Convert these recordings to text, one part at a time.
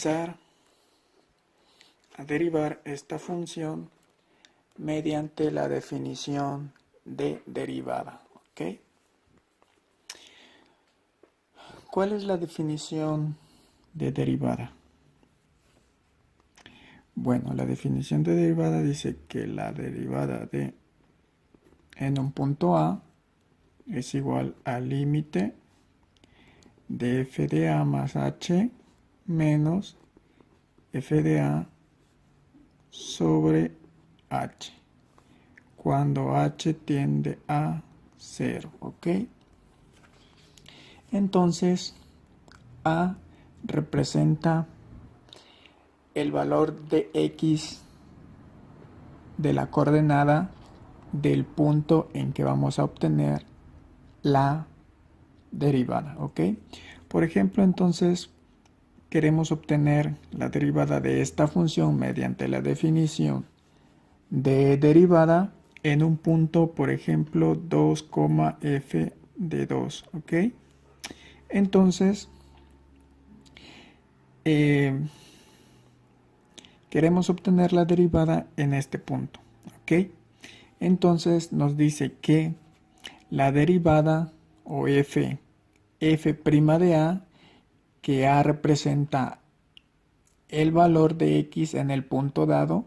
comenzar a derivar esta función mediante la definición de derivada. ¿Ok? ¿Cuál es la definición de derivada? Bueno, la definición de derivada dice que la derivada de en un punto A es igual al límite de f de a más h menos f de a sobre h, cuando h tiende a 0, ¿ok? Entonces, a representa el valor de x de la coordenada del punto en que vamos a obtener la derivada, ¿ok? Por ejemplo, entonces queremos obtener la derivada de esta función mediante la definición de derivada en un punto, por ejemplo, 2, f de 2, ¿ok? Entonces, queremos obtener la derivada en este punto, ¿ok? Entonces nos dice que la derivada o f de a, que a representa el valor de x en el punto dado,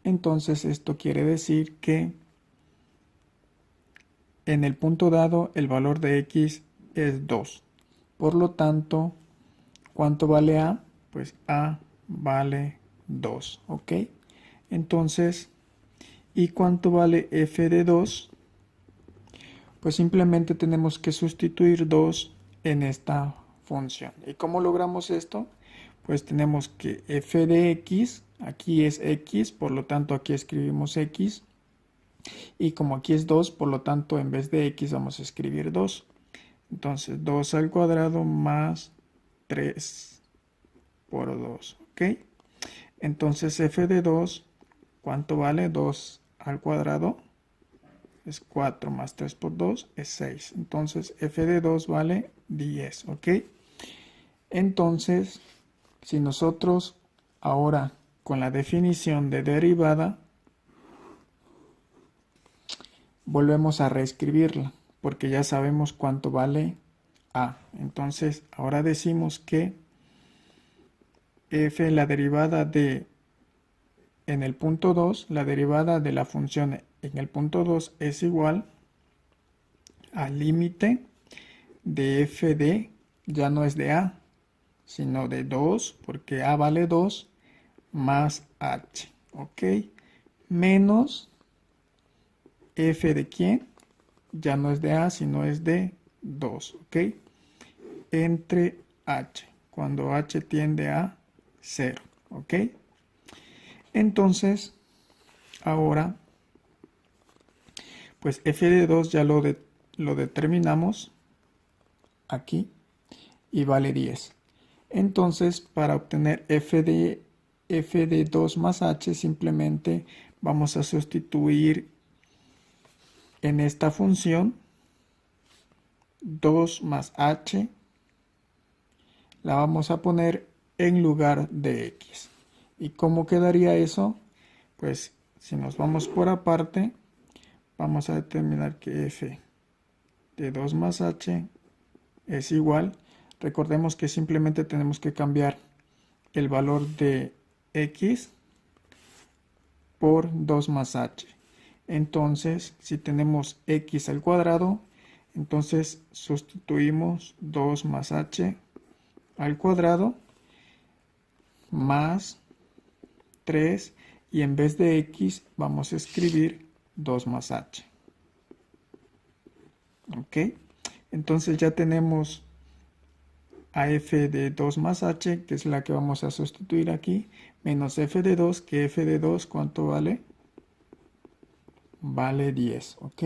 entonces esto quiere decir que en el punto dado el valor de x es 2. Por lo tanto, ¿cuánto vale a? Pues a vale 2, ¿ok? Entonces, ¿y cuánto vale f de 2? Pues simplemente tenemos que sustituir 2 en esta función. ¿Y cómo logramos esto? Pues tenemos que f de x, aquí es x, por lo tanto aquí escribimos x. Y como aquí es 2, por lo tanto en vez de x vamos a escribir 2. Entonces 2 al cuadrado más 3 por 2, ¿ok? Entonces f de 2, ¿cuánto vale? 2 al cuadrado es 4 más 3 por 2 es 6. Entonces f de 2 vale 10, ¿ok? Entonces, si nosotros ahora con la definición de derivada volvemos a reescribirla, porque ya sabemos cuánto vale a. Entonces, ahora decimos que f, la derivada de, en el punto 2, la derivada de la función en el punto 2 es igual al límite de f de, ya no es de a, sino de 2, porque a vale 2, más h, ¿ok? Menos f de quién, ya no es de a, sino es de 2, ¿ok? Entre h, cuando h tiende a 0, ¿ok? Entonces, ahora, pues f de 2 ya lo determinamos aquí y vale 10. Entonces, para obtener f de 2 más h, simplemente vamos a sustituir en esta función 2 más h, la vamos a poner en lugar de x. ¿Y cómo quedaría eso? Pues si nos vamos por aparte, vamos a determinar que f de 2 más h es igual. Recordemos que simplemente tenemos que cambiar el valor de x por 2 más h. Entonces, si tenemos x al cuadrado, entonces sustituimos 2 más h al cuadrado más 3, y en vez de x vamos a escribir 2 más h. ¿Ok? Entonces ya tenemos a f de 2 más h, que es la que vamos a sustituir aquí, menos f de 2, que f de 2, ¿cuánto vale? Vale 10, ¿ok?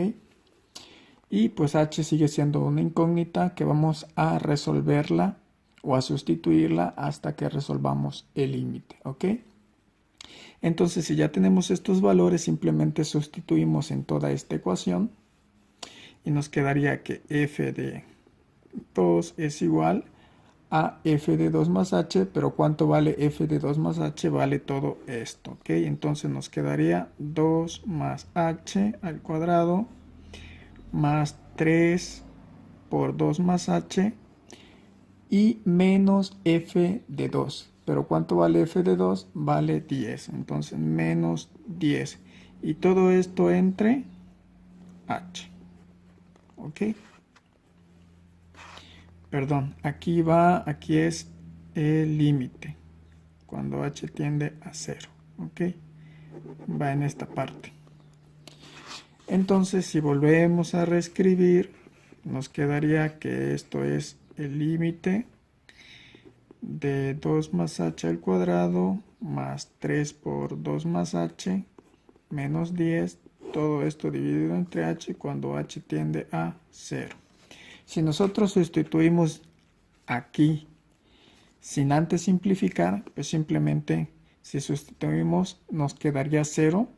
Y pues h sigue siendo una incógnita que vamos a resolverla o a sustituirla hasta que resolvamos el límite, ¿ok? Entonces, si ya tenemos estos valores, simplemente sustituimos en toda esta ecuación y nos quedaría que f de 2 es igual a f de 2 más h, pero ¿cuánto vale f de 2 más h? Vale todo esto, ¿ok? Entonces nos quedaría 2 más h al cuadrado más 3 por 2 más h y menos f de 2. Pero ¿cuánto vale f de 2? Vale 10. Entonces menos 10. Y todo esto entre h. ¿Ok? Perdón, aquí es el límite. Cuando h tiende a 0. ¿Ok? Va en esta parte. Entonces, si volvemos a reescribir, nos quedaría que esto es el límite de 2 más h al cuadrado más 3 por 2 más h menos 10, todo esto dividido entre h cuando h tiende a 0. Si nosotros sustituimos aquí sin antes simplificar, pues simplemente si sustituimos nos quedaría 0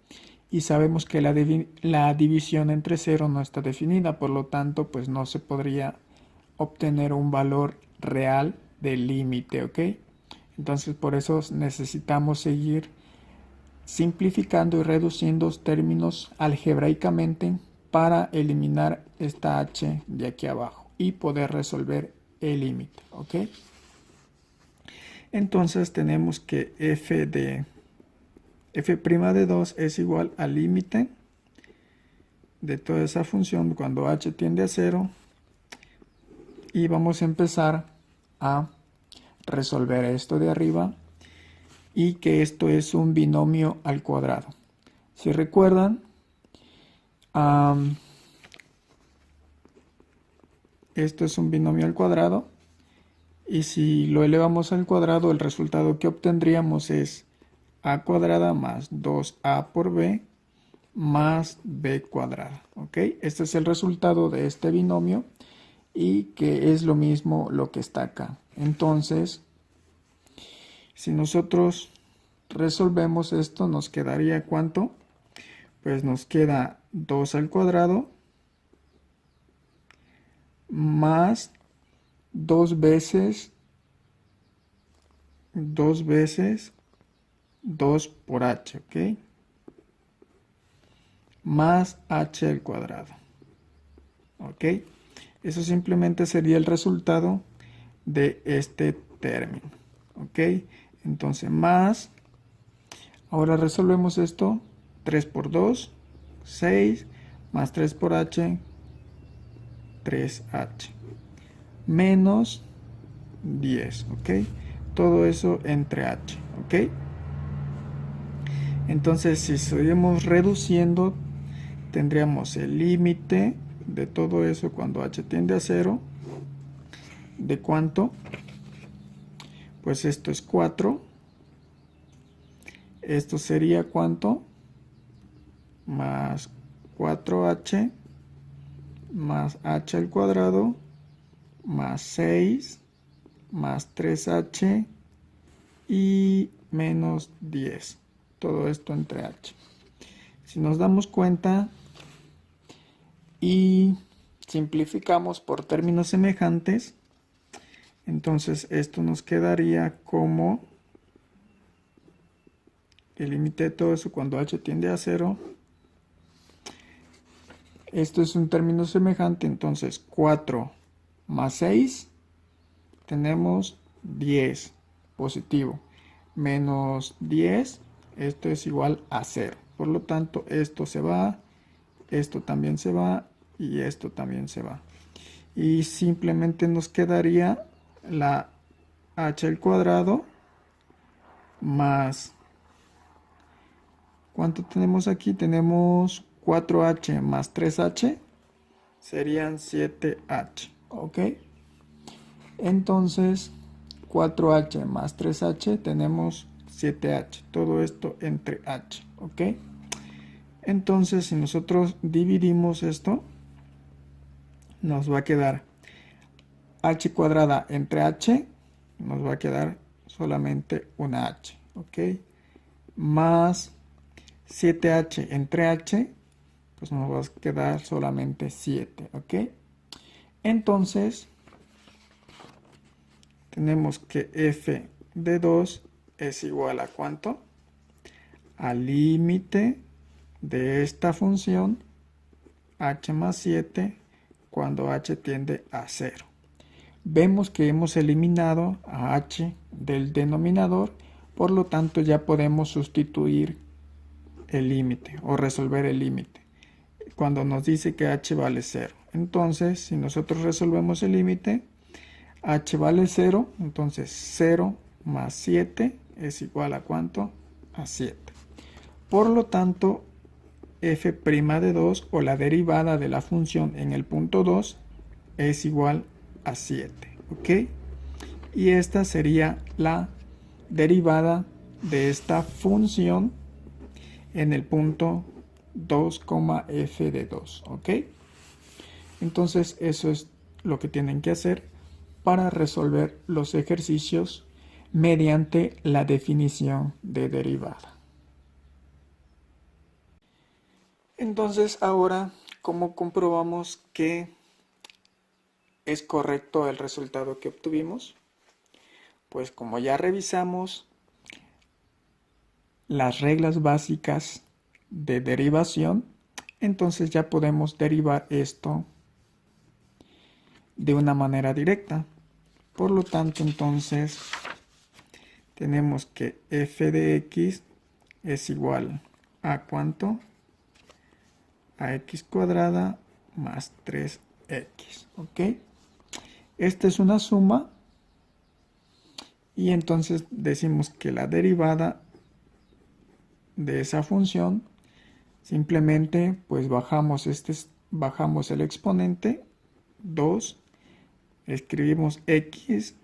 y sabemos que la división entre 0 no está definida, por lo tanto pues no se podría obtener un valor real del límite, ¿ok? Entonces por eso necesitamos seguir simplificando y reduciendo términos algebraicamente para eliminar esta h de aquí abajo y poder resolver el límite, ¿ok? Entonces tenemos que f' de 2 es igual al límite de toda esa función cuando h tiende a 0 y vamos a empezar a resolver esto de arriba y que esto es un binomio al cuadrado. Si recuerdan, esto es un binomio al cuadrado y si lo elevamos al cuadrado, el resultado que obtendríamos es a cuadrada más 2a por b más b cuadrada. ¿Ok? Este es el resultado de este binomio y que es lo mismo lo que está acá. Entonces, si nosotros resolvemos esto, nos quedaría ¿cuánto? Pues nos queda 2 al cuadrado más 2 veces 2 por h, ¿ok? Más h al cuadrado, ¿ok? Eso simplemente sería el resultado de este término, ¿ok? Entonces más, ahora resolvemos esto, 3 por 2, 6, más 3 por h, 3h, menos 10, ¿ok? Todo eso entre h, ¿ok? Entonces, si seguimos reduciendo, tendríamos el límite de todo eso cuando h tiende a 0. ¿De cuánto? Pues esto es 4. Esto sería ¿cuánto? Más 4h más h al cuadrado más 6 más 3h y menos 10. Todo esto entre h. Si nos damos cuenta y simplificamos por términos semejantes, entonces esto nos quedaría como el límite de todo eso cuando h tiende a 0. Esto es un término semejante, entonces 4 más 6 tenemos 10 positivo, menos 10, esto es igual a 0. Por lo tanto, esto se va, esto también se va y esto también se va. Y simplemente nos quedaría la h al cuadrado más, ¿cuánto tenemos aquí? Tenemos 4h más 3h, serían 7h, ¿ok? Entonces, 4h más 3h tenemos 7h, todo esto entre h, ¿ok? Entonces, si nosotros dividimos esto, nos va a quedar h cuadrada entre h, nos va a quedar solamente una h, ¿ok? Más 7h entre h, pues nos va a quedar solamente 7, ¿ok? Entonces, tenemos que f de 2 es igual a ¿cuánto? Al límite de esta función h más 7 cuando h tiende a 0. Vemos que hemos eliminado a h del denominador, por lo tanto ya podemos sustituir el límite o resolver el límite cuando nos dice que h vale 0. Entonces, si nosotros resolvemos el límite, h vale 0, entonces 0 más 7 es igual a ¿cuánto? A 7. Por lo tanto, f' de 2 o la derivada de la función en el punto 2 es igual a 7, ¿ok? Y esta sería la derivada de esta función en el punto 2, f de 2, ¿ok? Entonces eso es lo que tienen que hacer para resolver los ejercicios mediante la definición de derivada. Entonces ahora, ¿cómo comprobamos que es correcto el resultado que obtuvimos? Pues como ya revisamos las reglas básicas de derivación, entonces ya podemos derivar esto de una manera directa. Por lo tanto, entonces tenemos que f de x es igual a ¿cuánto? A x cuadrada más 3x, ¿ok? Esta es una suma y entonces decimos que la derivada de esa función simplemente pues bajamos el exponente 2, escribimos x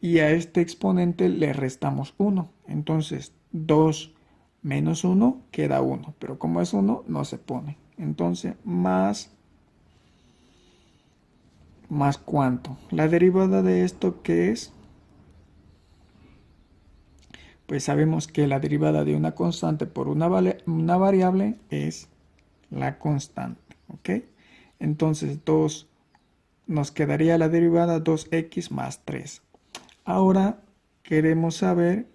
y a este exponente le restamos 1. Entonces 2 menos 1 queda 1, pero como es 1 no se pone. Entonces más ¿cuánto? La derivada de esto, ¿qué es? Pues sabemos que la derivada de una constante por una variable es la constante, ¿ok? Entonces 2 nos quedaría la derivada 2x más 3. Ahora queremos saber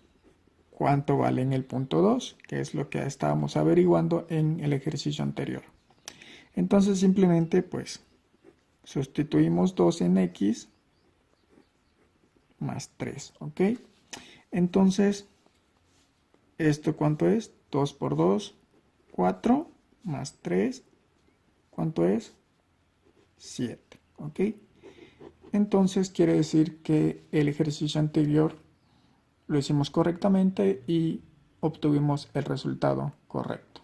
cuánto vale en el punto 2, que es lo que estábamos averiguando en el ejercicio anterior. Entonces simplemente pues sustituimos 2 en x más 3, ¿ok? Entonces, ¿esto cuánto es? 2 por 2, 4 más 3, ¿cuánto es? 7, ¿ok? Entonces quiere decir que el ejercicio anterior lo hicimos correctamente y obtuvimos el resultado correcto.